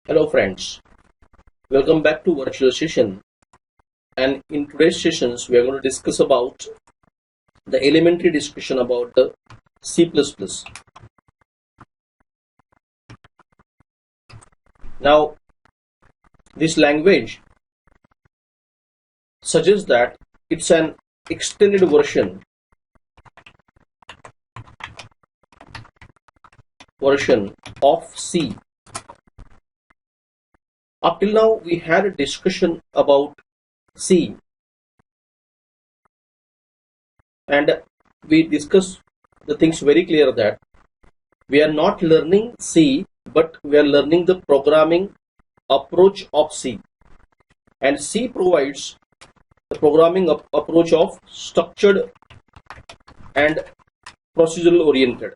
Hello friends, welcome back to virtual session, and in today's sessions we are going to discuss about the elementary discussion about the C++. Now this language suggests that it's an extended version of C. Up till now we had a discussion about C and we discussed the things very clear that we are not learning C, but we are learning the programming approach of C, and C provides the programming approach of structured and procedural oriented.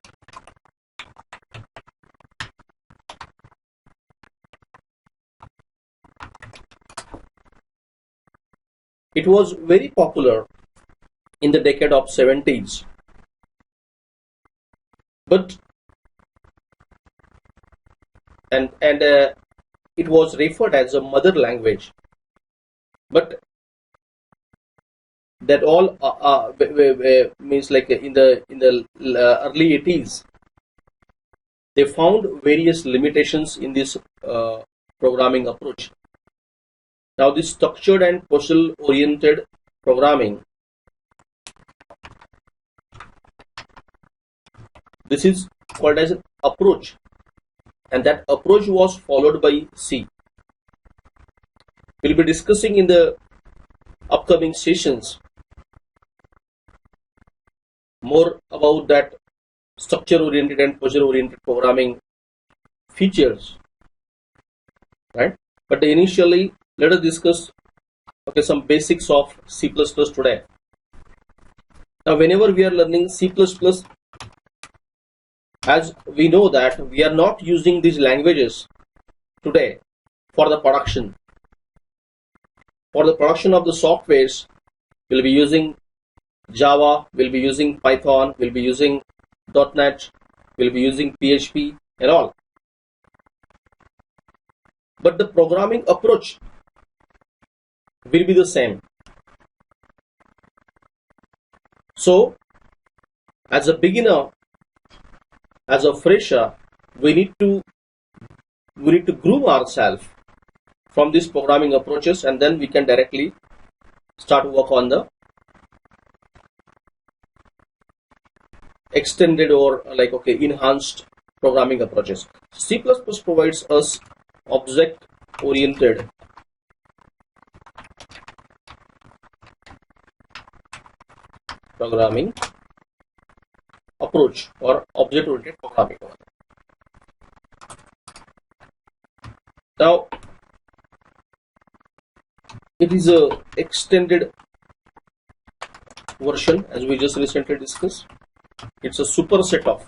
It was very popular in the decade of 70s, but it was referred as a mother language, but that all means like in the early 80s they found various limitations in this programming approach. Now this structured and procedural oriented programming, this is called as an approach, and that approach was followed by C. We'll be discussing in the upcoming sessions more about that structure oriented and procedure oriented programming features, right? But initially let us discuss some basics of C++ today. Now whenever we are learning C++, as we know that we are not using these languages today for the production. For the production of the softwares, we'll be using Java, we'll be using Python, we'll be using .NET, we'll be using PHP and all. But the programming approach will be the same. So, as a beginner, as a fresher, we need to groom ourselves from these programming approaches, and then we can directly start work on the extended or enhanced programming approaches. C++ provides us object oriented programming approach or object oriented programming. Now it is a extended version, as we just recently discussed. It's a superset of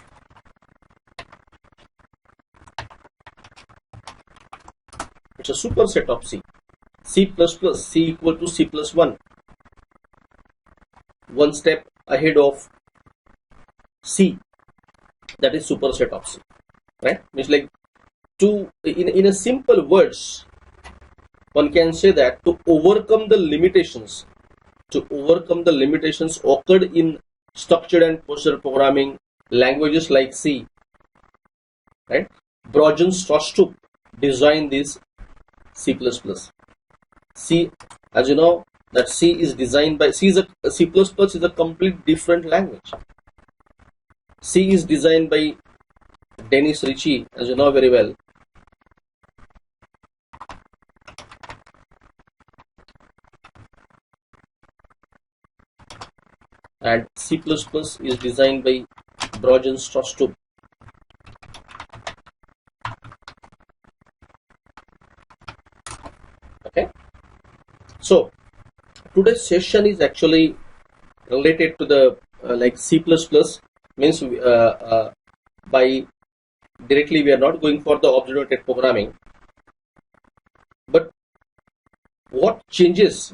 C. C++, C equal to C plus 1. One step ahead of C, that is superset of C, right? Means like in a simple words, one can say that to overcome the limitations occurred in structured and procedural programming languages like C, right? Brojan designed this C++. C, as you know, that C is designed by C is a complete different language. C is designed by Dennis Ritchie, as you know very well. And C++ is designed by Brojan. Okay. So today's session is actually related to the C++. Means by directly we are not going for the object-oriented programming, but what changes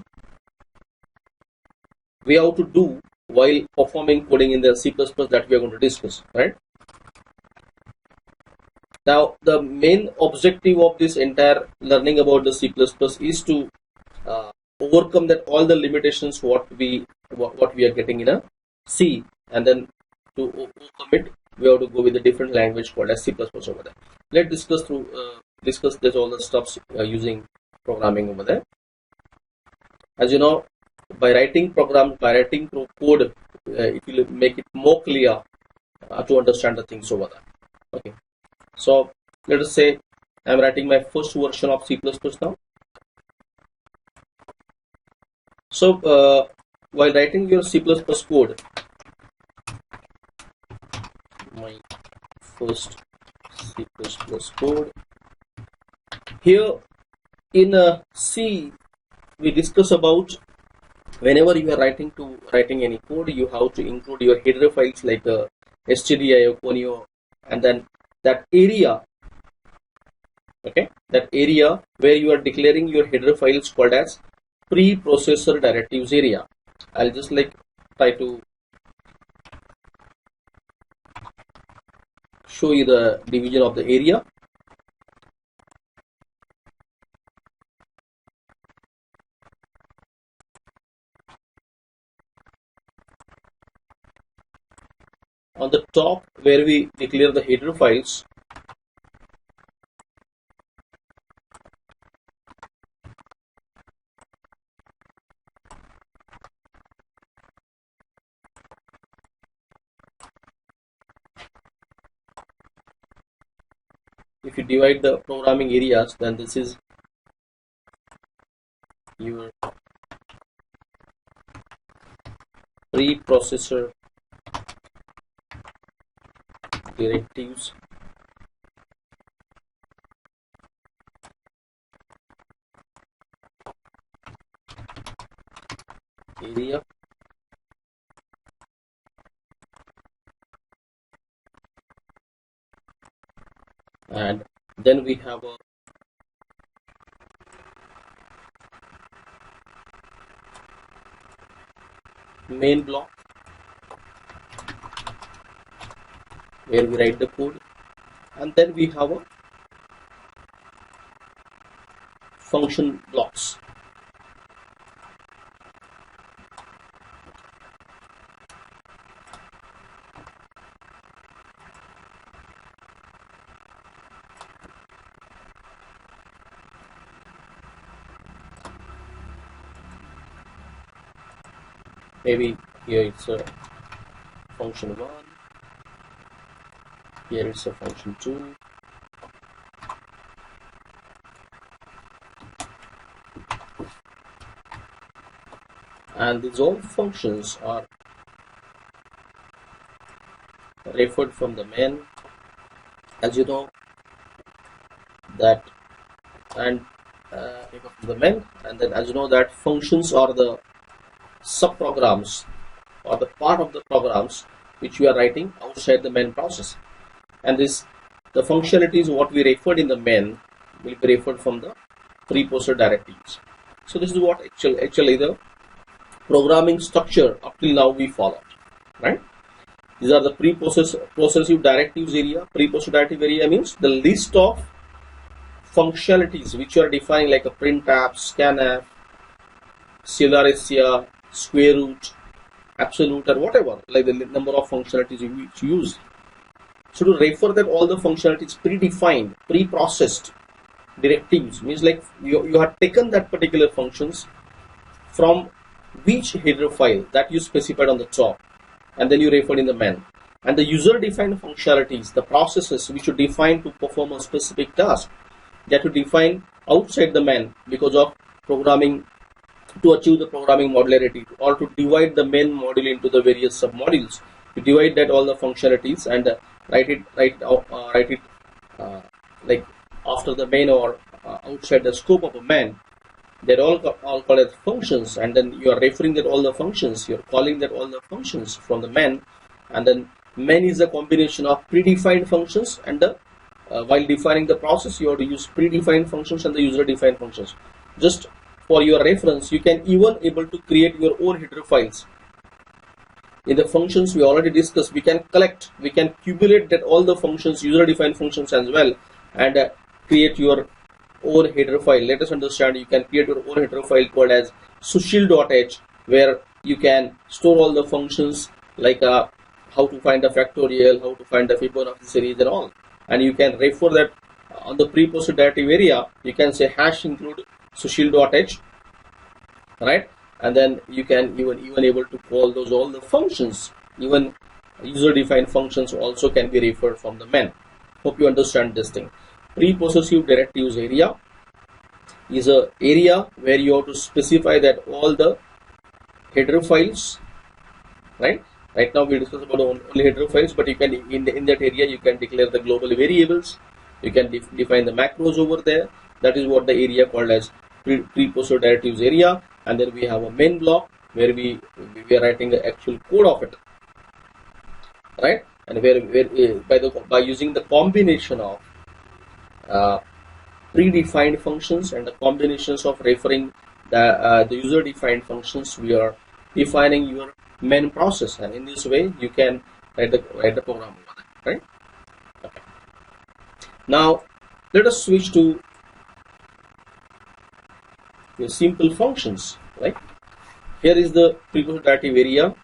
we have to do while performing coding in the C++ that we are going to discuss, right? Now, the main objective of this entire learning about the C++ is to overcome that all the limitations what we are getting in a C, and then to overcome it, we have to go with a different language called as C++ over there. Let's discuss this all the stuffs using programming over there. As you know, by writing programs, by writing code, it will make it more clear to understand the things over there. Okay, so let us say I am writing my first version of C++ now. So while writing your C++ code, my first C++ code, here in C we discuss about whenever you are writing any code, you have to include your header files like stdio, conio, and then that area, okay, that area where you are declaring your header files called as preprocessor directives area. I'll just like try to show you the division of the area. On the top where we declare the header files, if you divide the programming areas, then this is your preprocessor directives area, and then we have a main block where we write the code, and then we have a function blocks. Maybe here it's a function 1, here it's a function 2, and these all functions are referred from the main, as you know that, and from the main, and then as you know that functions are the subprograms or the part of the programs which we are writing outside the main process, and the functionalities what we referred in the main will be referred from the preprocessor directives. So this is what actually the programming structure up till now we followed, right? These are the preprocessor directives area. Preprocessor directive area means the list of functionalities which you are defining, like a printf, scanf, clrscia, square root, absolute, or whatever, like the number of functionalities you use. So to refer that all the functionalities predefined, pre-processed directives means like you have taken that particular functions from which header file that you specified on the top, and then you referred in the main. And the user defined functionalities, the processes which you define to perform a specific task, that you define outside the main because of programming, to achieve the programming modularity, or to divide the main module into the various sub modules. You divide that all the functionalities and write it like after the main or outside the scope of a main. They're all called as functions, and then you are referring that all the functions, you're calling that all the functions from the main, and then main is a combination of predefined functions and the while defining the process you have to use predefined functions and the user defined functions. Just for your reference, you can even able to create your own header files. In the functions we already discussed, we can collect, we can cumulate that all the functions, user defined functions as well, and create your own header file. Let us understand, you can create your own header file called as sushil.h, where you can store all the functions like how to find the factorial, how to find the Fibonacci series and all, and you can refer that on the preprocessor directive area. You can say hash include sushil.h, right? And then you can even able to call those all the functions, even user defined functions also can be referred from the main. Hope you understand this thing. Preprocessor directives area is a area where you have to specify that all the header files, right? Right now we discuss about only header files, but you can in that area you can declare the global variables, you can define the macros over there. That is what the area called as preprocessor directives area. And then we have a main block where we are writing the actual code of it, right? And where by using the combination of predefined functions and the combinations of referring the user defined functions, we are defining your main process, and in this way you can write the program over there, right? Okay. Now let us switch to the simple functions, right? Here is the preprocessor directive area.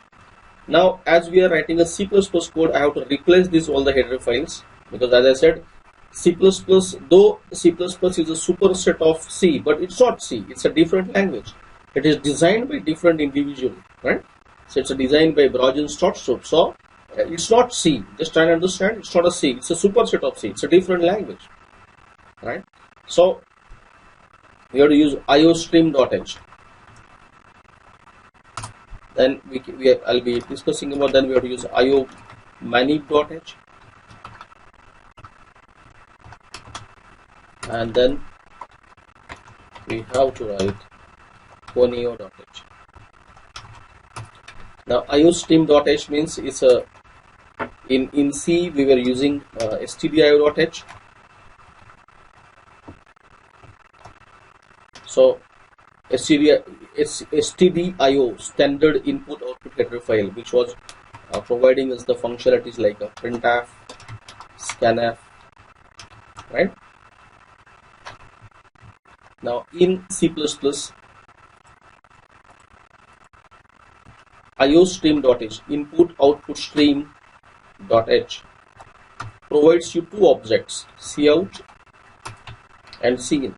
Now as we are writing a C++ code, I have to replace this all the header files, because as I said, C++, though C++ is a superset of C, but it's not C, it's a different language. It is designed by different individuals, right? So it's a designed by Brogen Stottstrup. So it's not C, just try to understand, it's not a C, it's a superset of C, it's a different language, right? So we have to use iostream.h. Then I'll be discussing about, then we have to use iomanip.h, and then we have to write conio.h. Now iostream.h means it's a in C we were using stdio.h. So stdio standard input output header file, which was providing us the functionalities like a printf, scanf, right? Now in C++, iostream.h, input output stream.h, provides you two objects, cout and cin.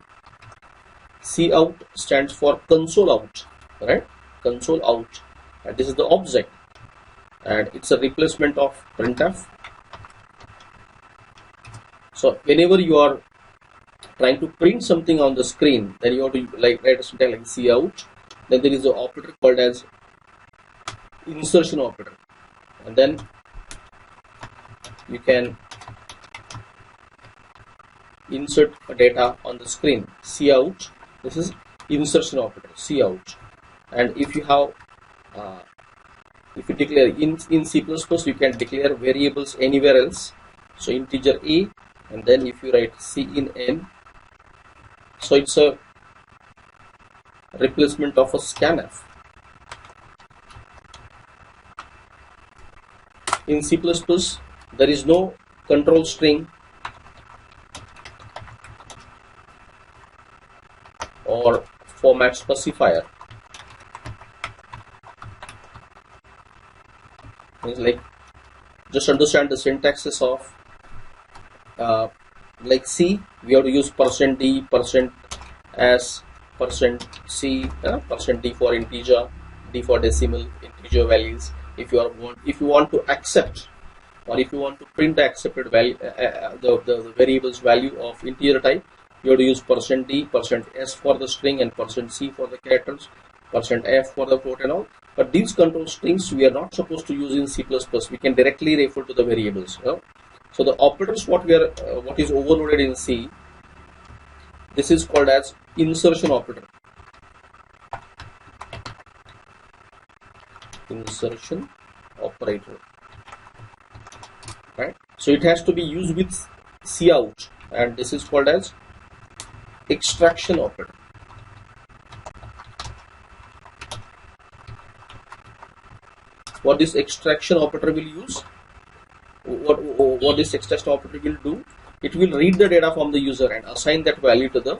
Cout stands for console out, right? Console out, and this is the object, and it's a replacement of printf. So whenever you are trying to print something on the screen, then you have to write something like cout. Then there is an operator called as insertion operator, and then you can insert data on the screen. Cout, this is insertion operator, cout. And if you have if you declare in C++, you can declare variables anywhere else, so integer a, and then if you write cin, so it's a replacement of a scanf. In C++, there is no control string or format specifier. It's like, just understand the syntaxes of like C, we have to use %d, %s, %c, %d for integer, d for decimal, integer values. If you want to accept, or if you want to print the accepted value, the variable's value of integer type, you have to use %d, %s for the string, and %c for the characters, %f for the float and all. But these control strings we are not supposed to use in C++. We can directly refer to the variables. So the operators what is overloaded in C, this is called as insertion operator. Insertion operator, right? So it has to be used with cout, and this is called as extraction operator. What this extraction operator will use, what this extraction operator will do, it will read the data from the user and assign that value to the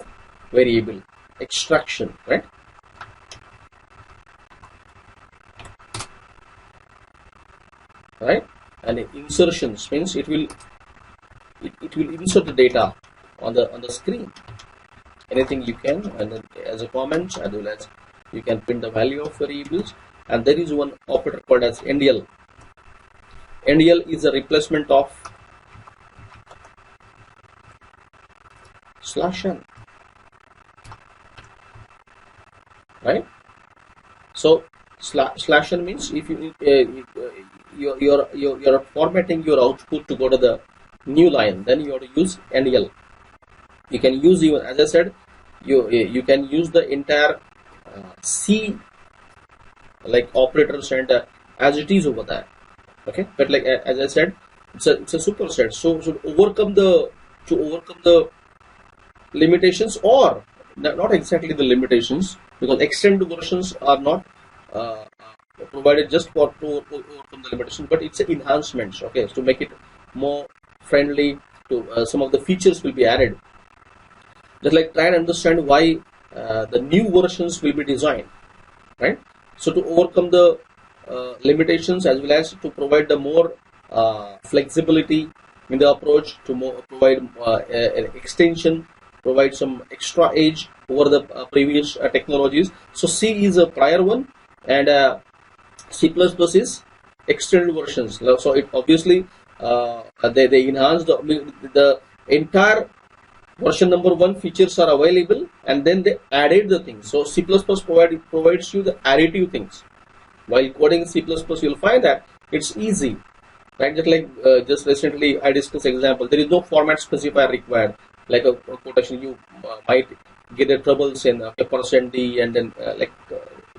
variable. Extraction, right? Right? And insertions means it will insert the data on the screen. Anything you can, and then as a comment, as well as you can print the value of variables. And there is one operator called as NDL. NDL is a replacement of /n, right? So /n means if you're formatting your output to go to the new line, then you have to use NDL. You can use, even as I said, you can use the entire C like operators and as it is over there. Okay, but like as I said, it's a superset. So to overcome the limitations, or not exactly the limitations, because extended versions are not provided just to overcome the limitations, but it's enhancements. Okay, to make it more friendly to some of the features will be added. Just like try and understand why the new versions will be designed, right? So to overcome the limitations, as well as to provide the more flexibility in the approach, to provide an extension, provide some extra edge over the previous technologies. So C is a prior one, and C++ is extended versions. So it obviously they enhanced the entire version number 1 features are available, and then they added the things. So C++ provides you the additive things. While coding C++, you'll find that it's easy, right? Just like just recently I discussed example, there is no format specifier required. Like a quotation, you might get the troubles in %d and then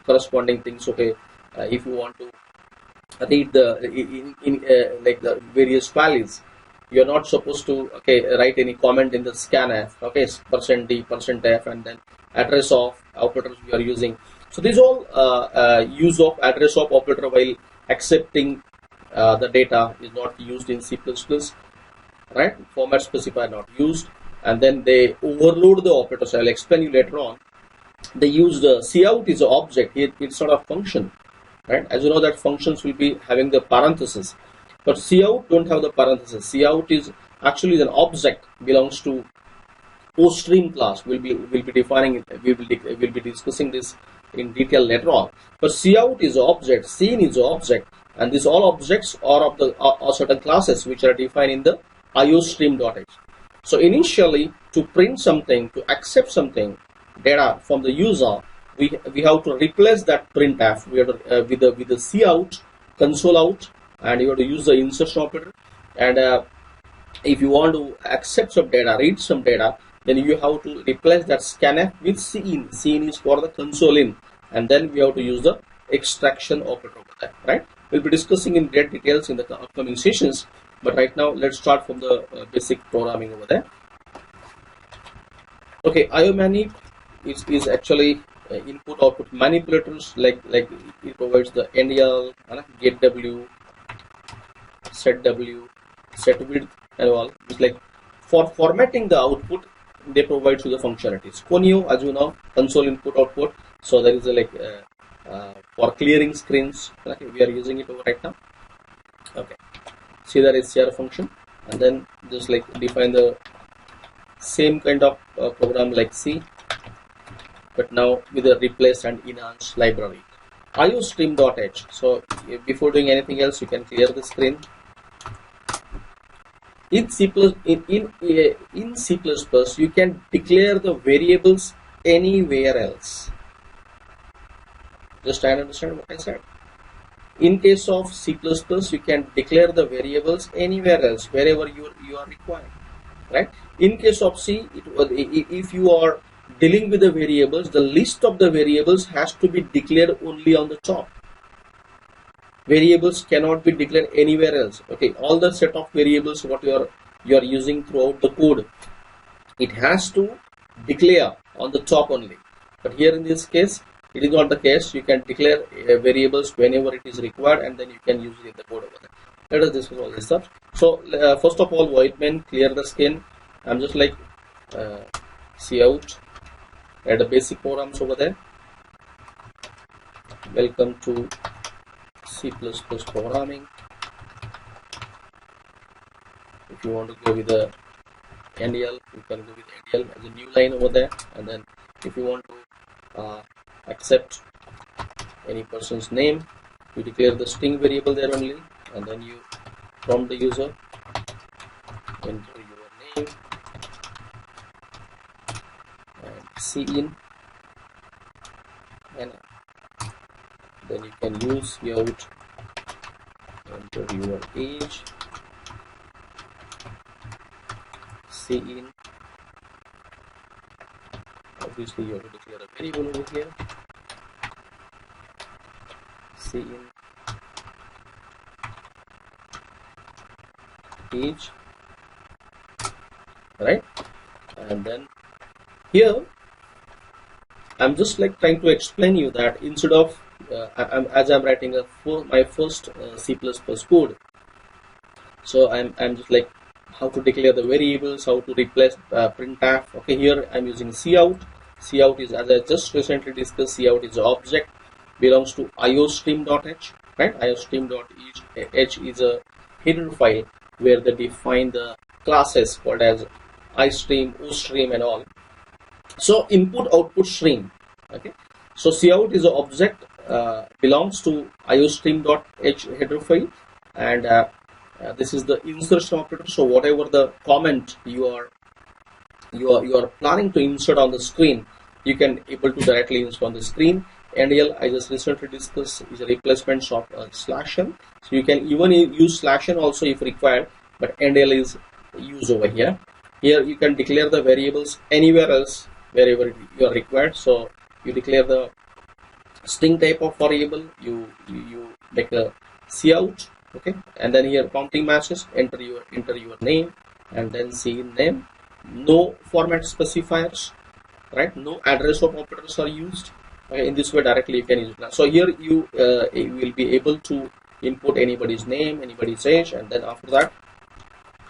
corresponding things. Okay, if you want to read the like the various values, you're not supposed to write any comment in the scanf. Okay, %d, %f, and then address of operators we are using. So these all use of address of operator while accepting the data is not used in C++, right? Format specifier not used, and then they overload the operators. I'll explain you later on. They use the cout is an object. It's not a function, right? As you know that functions will be having the parenthesis, but cout don't have the parenthesis. Cout is actually an object, belongs to post-stream class. We'll be defining it. We'll be discussing this in detail later on. But cout is an object, scene is an object, and these all objects are of the are certain classes which are defined in the iostream.h. So initially, to print something, to accept something data from the user, we have to replace that printf with the cout, console out, and you have to use the insertion operator. And if you want to accept some data, read some data, then you have to replace that scanf with cin. Cin is for the console in, and then we have to use the extraction operator over there, right? We'll be discussing in great details in the upcoming sessions, but right now let's start from the basic programming over there. Okay, IOmanip is actually input output manipulators, like it provides the NDL, get w, set w, set width, and all. It's like for formatting the output, they provide you the functionalities. Conio, as you know, console input output. So there is a for clearing screens. Okay, we are using it over right now. Okay, see the SCR function, and then just like define the same kind of program like C, but now with a replace and enhance library. iostream.h. So before doing anything else, you can clear the screen. In C++, you can declare the variables anywhere else. Just try and understand what I said. In case of C++, you can declare the variables anywhere else, wherever you are required, right? In case of C, if you are dealing with the variables, the list of the variables has to be declared only on the top. Variables cannot be declared anywhere else. Okay, all the set of variables what you are using throughout the code, it has to declare on the top only. But here in this case, it is not the case. You can declare variables whenever it is required, and then you can use it in the code over there. Let us discuss all this stuff. So first of all, void main, clear the skin. I'm just like cout, add a basic programs over there. Welcome to C++ programming. If you want to go with the NDL, you can go with NDL as a new line over there. And then if you want to accept any person's name, you declare the string variable there only, and then you prompt the user, enter your name and cin, and then you can use cout, enter your age, cin. Obviously you have to declare a variable over here, cin age, right? And then here I'm just like trying to explain you that instead of as I'm writing my first C++ code, so I'm just like how to declare the variables, how to replace printf. Okay, here I'm using cout. Cout is, as I just recently discussed, cout is an object, belongs to iostream.h, right? iostream.h is a header file where they define the classes called as iStream, oStream and all. So input output stream. Okay, so cout is an object, belongs to iostream.h header file, and this is the insertion operator. So whatever the comment you are planning to insert on the screen, you can able to directly insert on the screen. NDL, I just recently discussed, is a replacement of /n. So you can even use /n also if required, but NDL is used over here. Here you can declare the variables anywhere else wherever you are required. So you declare the string type of variable, you make a cout, okay, and then here prompting matches, enter your name and then cin name. No format specifiers, right? No address of operators are used. Okay, in this way directly you can use it. So here you will be able to input anybody's name, anybody's age, and then after that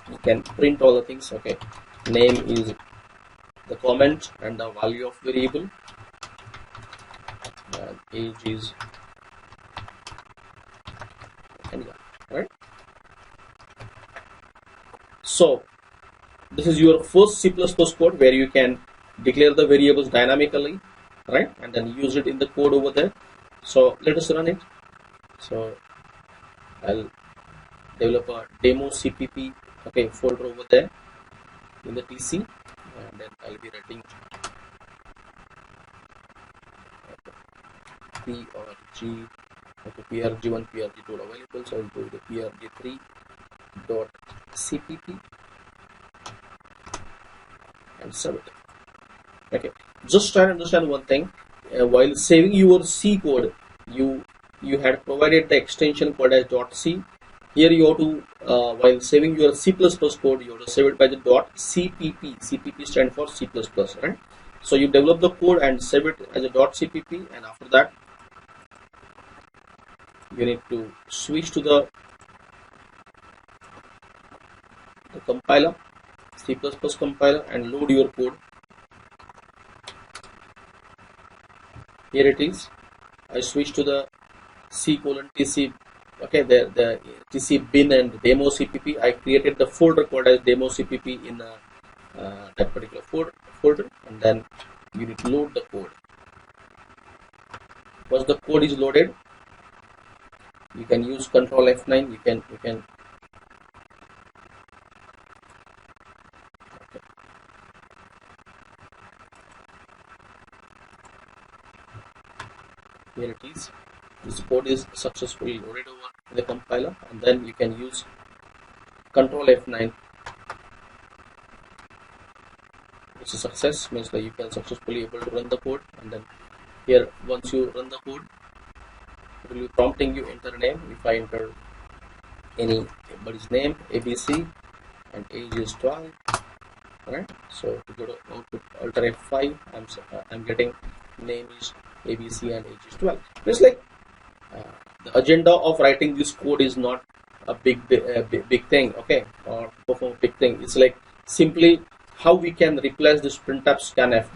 you can print all the things. Okay, name is the comment and the value of variable, and age is anyone, right? So this is your first C++ code where you can declare the variables dynamically, right, and then use it in the code over there. So let us run it. So I'll develop a demo cpp, okay, folder over there in the PC, and then I'll be writing prg, okay, prg1, prg2 available. So I'll go to the prg3.cpp and save it. Okay, just try to understand one thing. While saving your C code, you had provided the extension called as .c. Here you have to, while saving your C++ code, you have to save it by the .cpp. cpp stands for C++, right? So you develop the code and save it as a .cpp, and after that you need to switch to the compiler, C++ compiler, and load your code. Here it is. I switch to the C:/tc, okay, the tc bin and demo cpp. I created the folder called as demo cpp in that particular folder, and then you need to load the code. Once the code is loaded, you can use Control F9. You can here it is. This code is successfully loaded over the compiler, and then you can use Control F9. It's a success, means that you can successfully able to run the code, and then here once you run the code, it will be prompting you enter name. If I enter anybody's name, ABC, and age is 12, right? So to go to output Alt F5, I'm getting name is ABC and age is 12. It's like the agenda of writing this code is not a big thing, okay, or perform a big thing. It's like simply how we can replace this printf scanf.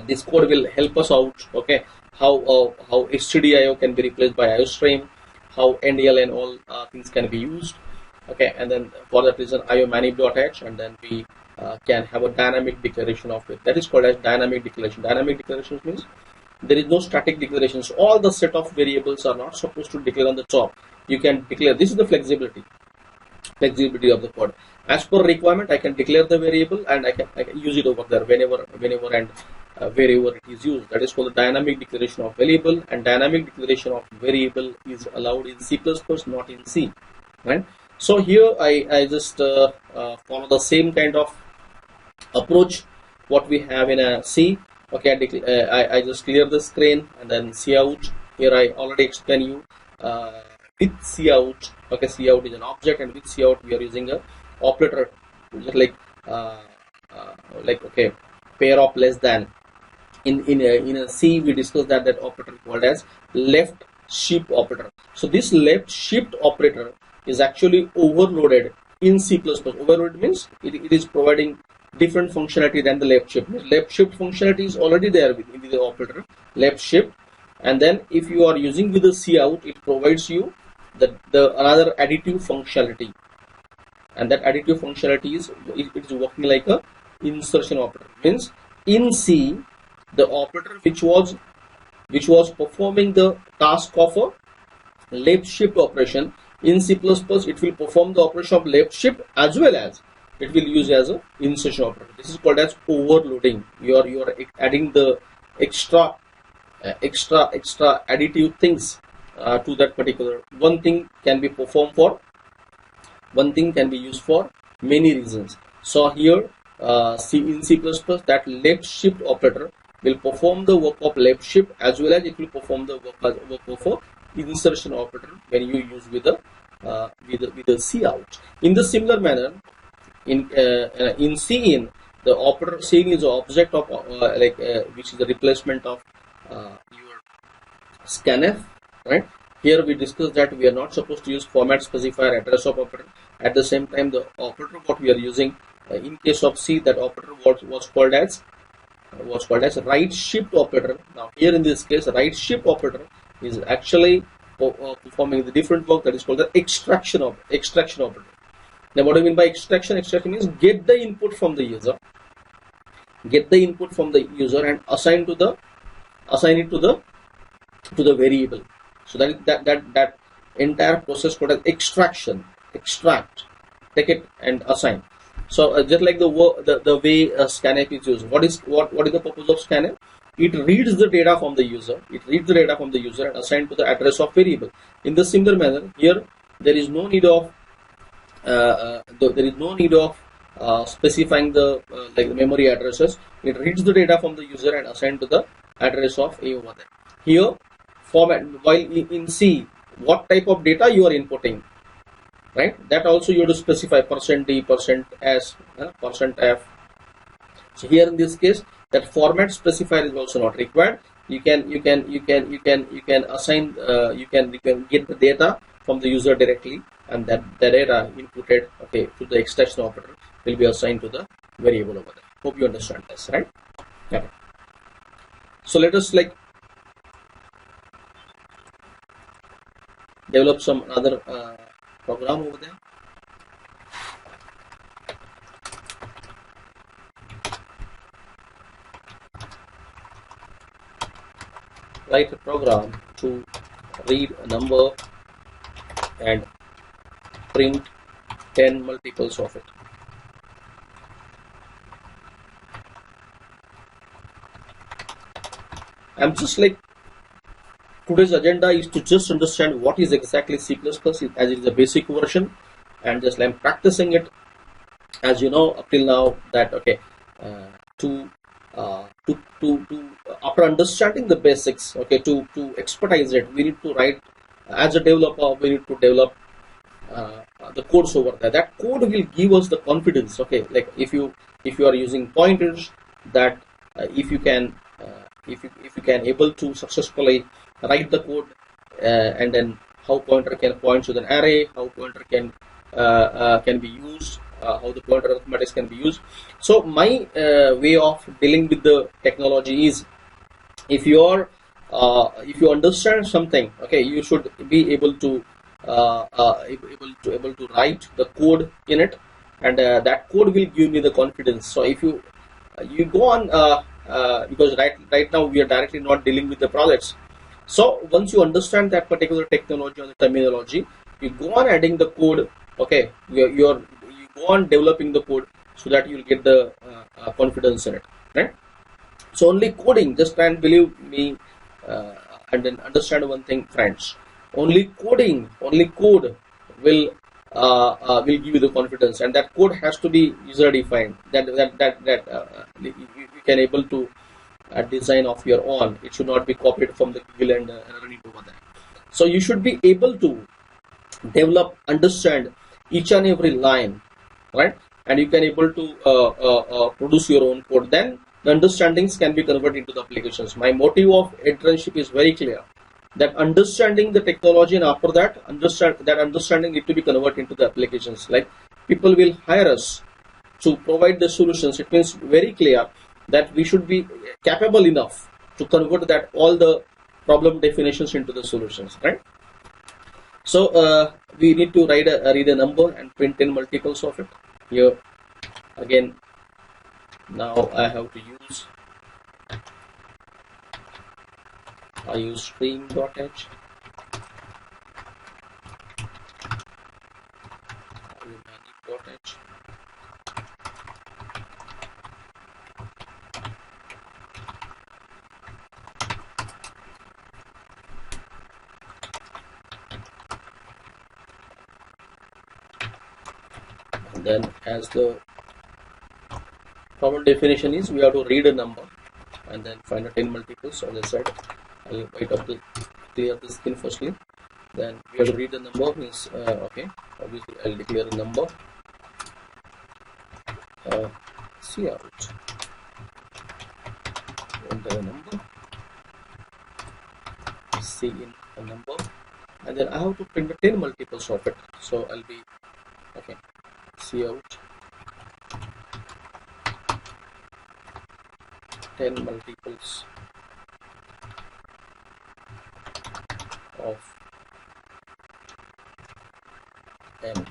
This code will help us out, okay, how stdio can be replaced by iostream, how ndl and all things can be used, okay, and then for that reason iomanip.h, and then we can have a dynamic declaration of it. That is called as dynamic declaration. Dynamic declarations means there is no static declarations. All the set of variables are not supposed to declare on the top. You can declare. This is the flexibility of the code. As per requirement, I can declare the variable and I can use it over there whenever and wherever it is used. That is called the dynamic declaration of variable, and dynamic declaration of variable is allowed in C++, not in C. Right. So here I just follow the same kind of approach what we have in a C. Okay, I just clear the screen and then cout. Here I already explain you with cout. Okay, cout is an object, and with cout we are using a operator, just like okay, pair of less than. In a C we discussed that operator called as left shift operator. So this left shift operator is actually overloaded in C++. Overloaded means it is providing different functionality than the left shift. Left shift functionality is already there with the operator left shift, and then if you are using with the cout, it provides you the another additive functionality, and that additive functionality is it is working like a insertion operator. Means in C, the operator which was performing the task of a left shift operation, in C++ it will perform the operation of left shift as well as it will use as a insertion operator. This is called as overloading. You are adding the extra additive things to that particular one thing. Can be performed for one thing, can be used for many reasons. So here in C++, that left shift operator will perform the work of left shift as well as it will perform the work of a insertion operator when you use with the cout. In the similar manner, in Cin, the operator Cin is an object of which is the replacement of your scanf, right? Here we discussed that we are not supposed to use format specifier address of operator. At the same time, the operator what we are using in case of C, that operator was called as right shift operator. Now here in this case, right shift operator is actually performing the different work that is called the extraction operator. Now what do you mean by extraction? Extraction means get the input from the user, and assign it to the variable. So that entire process called as extraction. Extract, take it and assign. So just like the way scanf is used. What is the purpose of scanf? It reads the data from the user. And assign to the address of variable. In the similar manner, here there is no need of specifying the memory addresses. It reads the data from the user and assign to the address of A over there. Here, format, while in C, what type of data you are inputting, right? That also you have to specify %d, %s, %f. So here in this case, that format specifier is also not required. You can assign, you can get the data from the user directly, and that the data inputted, okay, to the extraction operator will be assigned to the variable over there. Hope you understand this, right? Okay. So let us develop some other program over there. Write a program to read a number and print 10 multiples of it. I'm just today's agenda is to just understand what is exactly C++, as it is a basic version, and just I'm practicing it, as you know up till now, that okay, after understanding the basics, okay, to expertise it, we need to write, as a developer, we need to develop the codes over there. That code will give us the confidence, okay, like if you are using pointers, that if you can able to successfully write the code and then how pointer can point to an array, how pointer can be used, how the pointer arithmetics can be used. So my way of dealing with the technology is, if if you understand something, okay, you should be able to write the code in it, and that code will give me the confidence. So if you go on, because right now we are directly not dealing with the projects. So once you understand that particular technology or the terminology, you go on adding the code. Okay, you go on developing the code so that you'll get the confidence in it, right? So only coding, just try and believe me, uh, and then understand one thing, friends. Only coding, only code will give you the confidence, and that code has to be user defined. You can able to design of your own. It should not be copied from the Google and run it over there. So you should be able to develop, understand each and every line, right? And you can able to produce your own code. Then the understandings can be converted into the applications. My motive of internship is very clear, that understanding the technology, and after that understanding need to be converted into the applications. Like, people will hire us to provide the solutions. It means very clear that we should be capable enough to convert that all the problem definitions into the solutions, right? So we need to read a number and print in multiples of it. Here again, now I use stream.h, I use manic.h, and then as the problem definition is, we have to read a number and then find a 10 multiples. So as I said, I'll clear the screen firstly. Then we have to read the number, means okay, obviously I'll declare a number, C out, enter a number, C in a number, and then I have to print the 10 multiples of it. So I'll be okay, C out 10 multiples of n.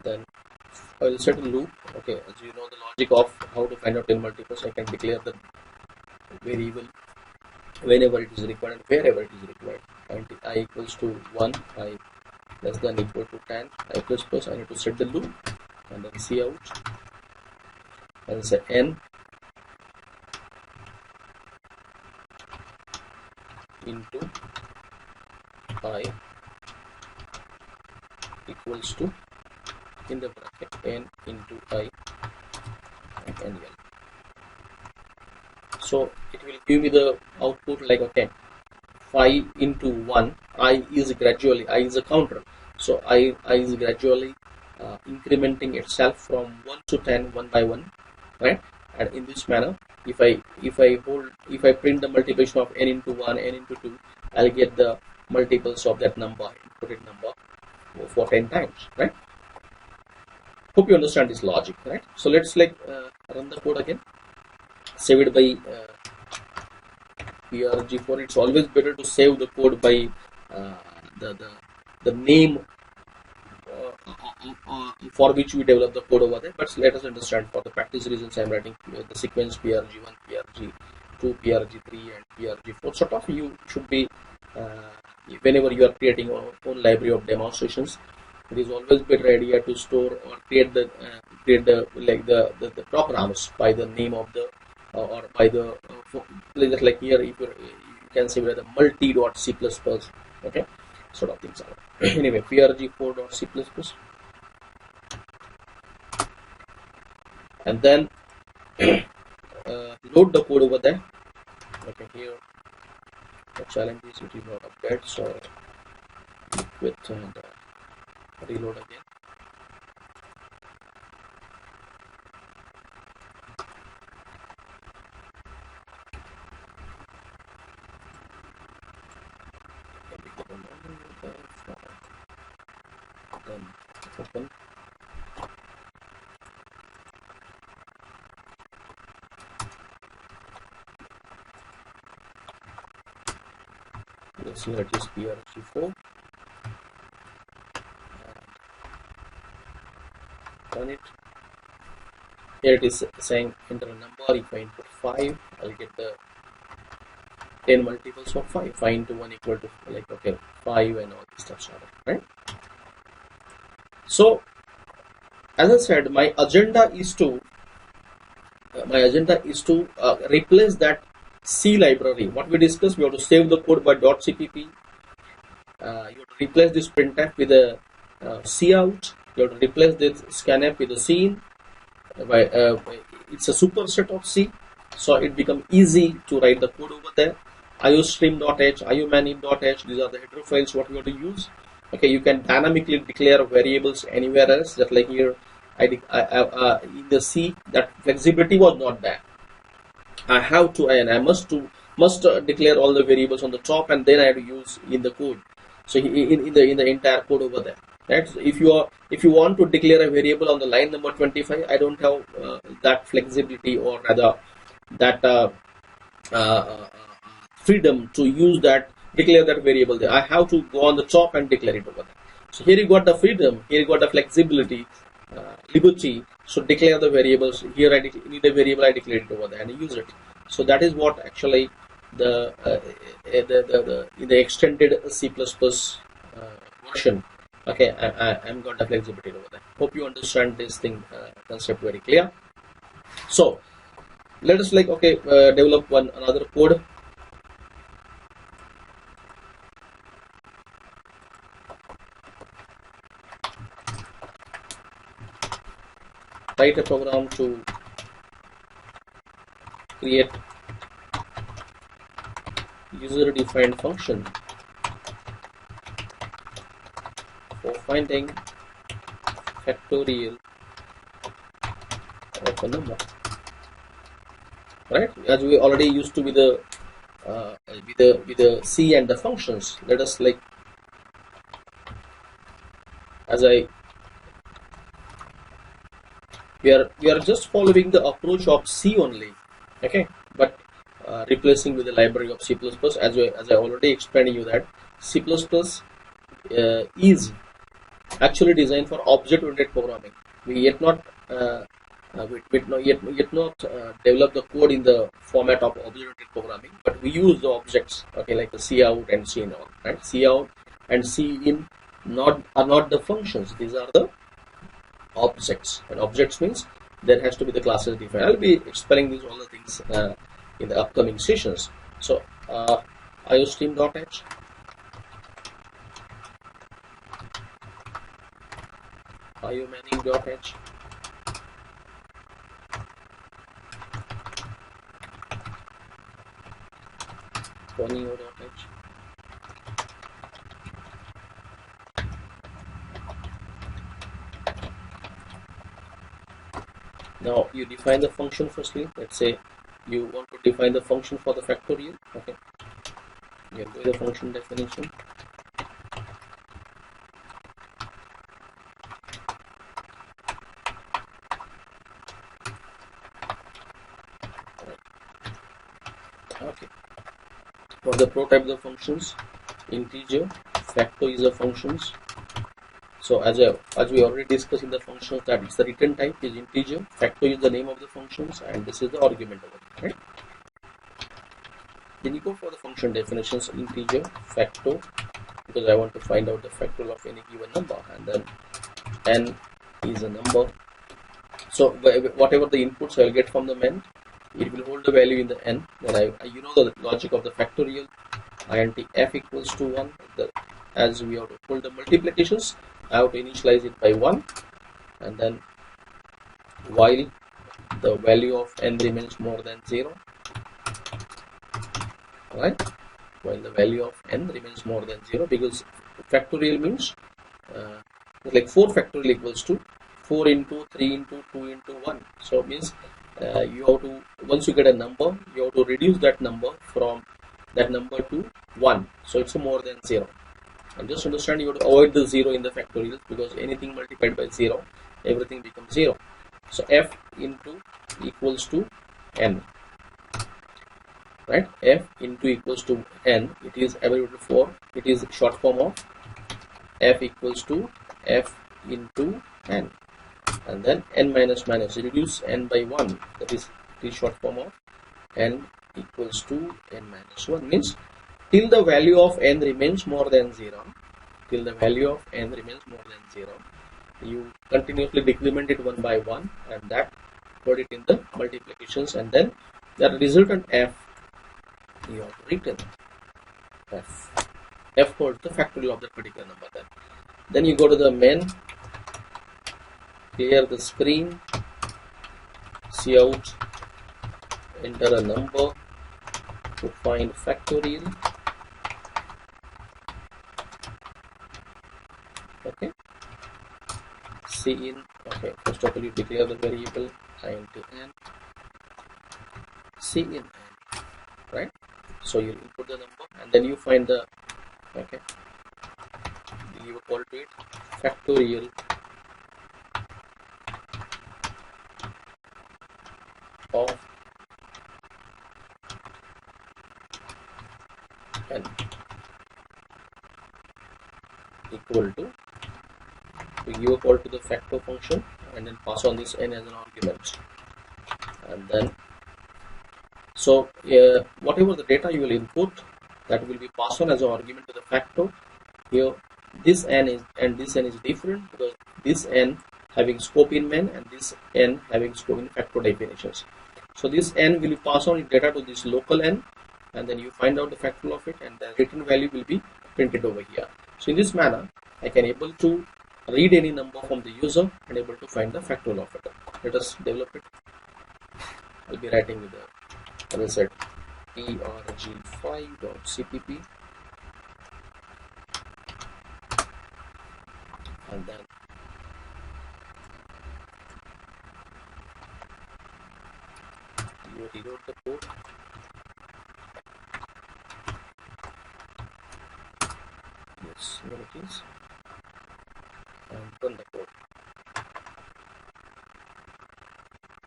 Then I will set a loop. Okay, as you know the logic of how to find out 10 multiples, I can declare the variable whenever it is required and wherever it is required. And I equals to 1, I less than equal to 10, I plus plus, I need to set the loop, and then C out, and say n into I equals to, in the bracket, n into I and n l. So it will give me the output like, okay, 5 into 1, I is a counter. So I is gradually incrementing itself from 1 to 10 one by one, right? And in this manner, if I print the multiplication of n into 1, n into 2, I'll get the multiples of that number, inputted number, for 10 times, right? Hope you understand this logic, right? So let's run the code again, save it by PRG4. It's always better to save the code by uh, the name for which we develop the code over there. But let us understand, for the practice reasons, I am writing the sequence PRG1, PRG2, PRG3, and PRG4. Sort of, you should be whenever you are creating your own library of demonstrations, it is always better idea to store or create the programs by the name of the or by the just like here, if you can say the multi.c++, okay, sort of things are. Anyway, prg4.c++, and then load the code over there. Okay, here the challenge is it is not update, so quit and reload again. then open. Yes, here it is PRC4. Run it. Here it is saying enter a number. If I input 5, I'll get the 10 multiples of 5. 5 into 1 equal to, like, okay, 5 and all this stuff started, right? So, as I said, my agenda is to replace that C library. What we discussed, we have to save the code by .cpp. You have to replace this printf with a cout. You have to replace this scanf with a cin. It's a superset of C, so it becomes easy to write the code over there. iostream.h, iomanim.h, these are the header files what we have to use. Okay, you can dynamically declare variables anywhere else, just like here. In the C, that flexibility was not there. I have to, and I must declare all the variables on the top, and then I have to use in the code. So in the entire code over there, right? So if you want to declare a variable on the line number 25, I don't have that flexibility, or rather that freedom to use that, declare that variable there. I have to go on the top and declare it over there. So here you got the freedom, here you got the flexibility, liberty. So declare the variables. Here I need a variable, I declare it over there and use it. So that is what actually the in the extended C++ version. Okay, I'm got the flexibility over there. Hope you understand this thing concept very clear. So let us develop another code. Write a program to create user-defined function for finding factorial of a number. Right? As we already used to with the C and the functions. Let us we are just following the approach of C only, okay, but replacing with the library of C++. As I already explained to you that C++ is actually designed for object-oriented programming. We yet not develop the code in the format of object-oriented programming, but we use the objects, okay, like the cout and cin, right? Cout and cin are not the functions; these are the objects, and objects means there has to be the classes defined. I'll be explaining these all the things in the upcoming sessions. So iostream.h, iomanim.h, ponio.h, now you define the function firstly. Let's say you want to define the function for the factorial. Okay, you go to the function definition. Okay, for the prototype the functions, integer, factor is the functions. So as we already discussed in the functions, that it's the return type is integer, factor is the name of the functions, and this is the argument of it, right? Then you go for the function definitions, integer, factor, because I want to find out the factorial of any given number, and then n is a number. So whatever the inputs I will get from the main, it will hold the value in the n. Then you know the logic of the factorial, int f equals to 1. As we have to hold the multiplications, I have to initialize it by 1, and then while the value of n remains more than 0, right? While the value of n remains more than 0, because factorial means like 4 factorial equals to 4 into 3 into 2 into 1. So it means you have to, once you get a number, you have to reduce that number from that number to 1. So it's more than 0. And just understand, you have to avoid the 0 in the factorials, because anything multiplied by 0, everything becomes 0. So f into equals to n, right? F into equals to n, it is abbreviated for, it is short form of f equals to f into n, and then n minus minus, reduce n by 1, that is, it is short form of n equals to n minus 1, means till the value of n remains more than 0, till the value of n remains more than 0, you continuously decrement it 1 by 1, and that put it in the multiplications, and then the resultant f you have to written f holds the factorial of that particular number. Then you go to the main, clear the screen, see out, enter a number to find factorial. Okay, C in, okay, first of all you declare the variable into n, C in n, right? So you input the number, and then you find the, okay, you give a call to it, factorial of n equal to, we give a call to the factor function, and then pass on this n as an argument, and then so whatever the data you will input, that will be passed on as an argument to the factor. Here this n is, and this n is different, because this n having scope in main and this n having scope in factor definitions. So this n will pass on data to this local n, and then you find out the factorial of it, and the written value will be printed over here. So in this manner I can able to read any number from the user and able to find the factorial of it. Let us develop it. I'll be writing with the, as I said, prg5.cpp, and then you reload the code, yes, here it is, and run the code.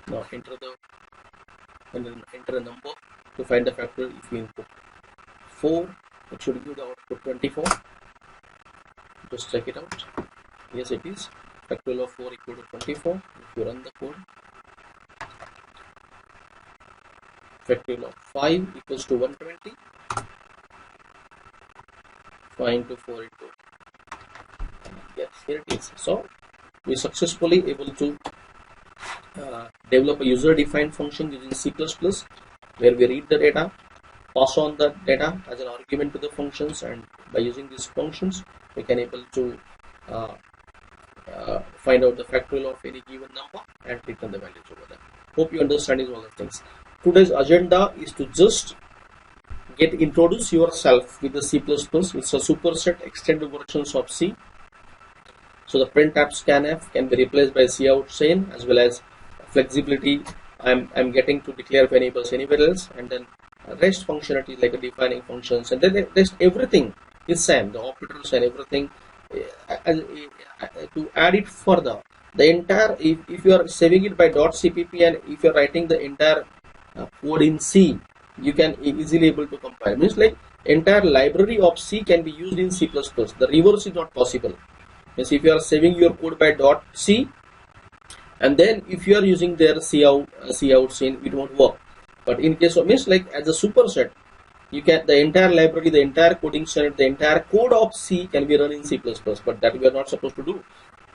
Now enter a number to find the factorial. If you input 4, it should give the output 24. Just check it out. Yes, it is. Factorial of 4 equal to 24. If you run the code, factorial of 5 equals to 120. 5 into 4 into, yes, here it is. So we successfully able to develop a user-defined function using C++, where we read the data, pass on the data as an argument to the functions, and by using these functions we can able to find out the factorial of any given number and return the values over there. Hope you understand all the things. Today's agenda is to just introduce yourself with the C++. It's a superset extended versions of C. So the printf scanf can be replaced by cout chain, as well as flexibility I'm getting to declare variables anywhere else, and then rest functionality like defining functions, and then rest everything is same, the operators and everything. To add it further, the entire, if you are saving it by .cpp and if you are writing the entire code in C, you can easily able to compile. Means like entire library of C can be used in C++. The reverse is not possible. Means if you are saving your code by .c, and then if you are using their cout chain, it won't work. But in case of, means like as a superset, you can, the entire library, the entire coding standard, the entire code of C can be run in C++, but that we are not supposed to do.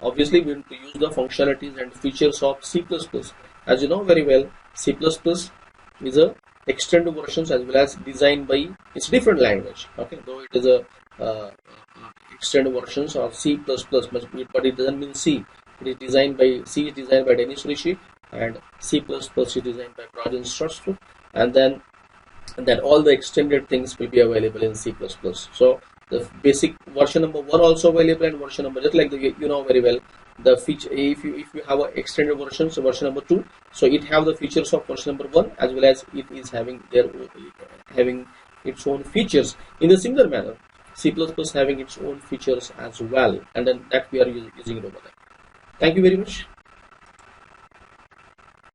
Obviously we need to use the functionalities and features of C++. As you know very well, C++ is a extended versions as well as designed by, it's different language, okay, though it is a extended versions of C++, but it doesn't mean C. It is designed by, C is designed by Dennis Ritchie, and C++ is designed by Brian Strustrup, and then all the extended things will be available in C++. So the basic version number 1 also available, and version number, just like the, you know very well, the feature, if you have an extended version, so version number 2, so it have the features of version number 1, as well as it is having its own features. In a similar manner, C++ having its own features as well, and then that we are using it over there. Thank you very much.